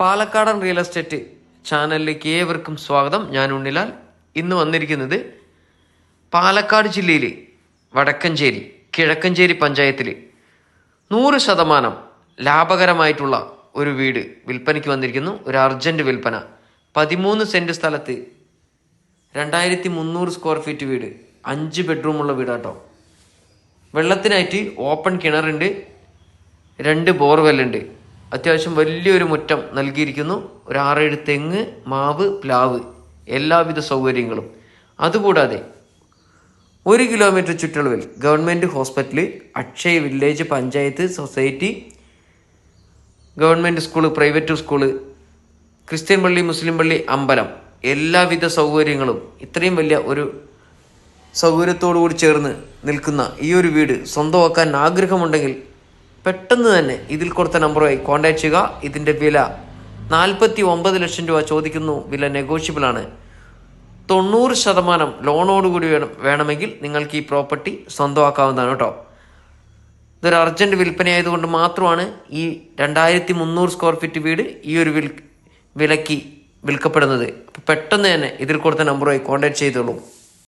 പാലക്കാടൻ real estate ചാനലിലേക്ക് ഏവർക്കും സ്വാഗതം. ഞാൻ ഉണ്ണിലാൽ. ഇന്ന് വന്നിരിക്കുന്നത് പാലക്കാട് ജില്ലയിൽ വടക്കഞ്ചേരി കിഴക്കഞ്ചേരി പഞ്ചായത്തിൽ 100% ലാഭകരമായിട്ടുള്ള ഒരു വീട് വിൽപ്പനയ്ക്ക് വന്നിരിക്കുന്നു. ഒരു അർജൻറ്റ് വിൽപ്പന. 13 സെൻറ്റ് സ്ഥലത്ത് 2300 സ്ക്വയർ ഫീറ്റ് വീട്, 5 ബെഡ്റൂമുള്ള വീടാട്ടോ. വെള്ളത്തിനായിട്ട് ഓപ്പൺ കിണറുണ്ട്, 2 ബോർവെല്ലുണ്ട്. അത്യാവശ്യം വലിയൊരു മുറ്റം നൽകിയിരിക്കുന്നു. ഒരു 6-7 തെങ്ങ്, മാവ്, പ്ലാവ്, എല്ലാവിധ സൗകര്യങ്ങളും. അതുകൂടാതെ 1 കിലോമീറ്റർ ചുറ്റളവിൽ government hospital, Akshay village panchayat society, government school, private school, Christian പള്ളി, മുസ്ലിം പള്ളി, അമ്പലം, എല്ലാവിധ സൗകര്യങ്ങളും ഇത്രയും വലിയ ഒരു സൗകര്യത്തോടു കൂടി ചേർന്ന് നിൽക്കുന്ന ഈ ഒരു വീട് സ്വന്തമാക്കാൻ ആഗ്രഹമുണ്ടെങ്കിൽ പെട്ടെന്ന് തന്നെ ഇതിൽ കൊടുത്ത നമ്പറുമായി കോൺടാക്ട് ചെയ്യുക. ഇതിൻ്റെ വില 49 ലക്ഷം രൂപ ചോദിക്കുന്നു. വില നെഗോഷ്യബിൾ ആണ്. 90% ലോണോടുകൂടി വേണമെങ്കിൽ നിങ്ങൾക്ക് ഈ പ്രോപ്പർട്ടി സ്വന്തമാക്കാവുന്നതാണ് കേട്ടോ. ഇതൊരു അർജൻറ്റ് വിൽപ്പനയായതുകൊണ്ട് മാത്രമാണ് ഈ 2300 സ്ക്വയർ ഫീറ്റ് വീട് ഈ ഒരു വിലയ്ക്ക് വിൽക്കപ്പെടുന്നത്. പെട്ടെന്ന് തന്നെ ഇതിൽ കൊടുത്ത നമ്പറുമായി കോൺടാക്ട് ചെയ്തോളൂ.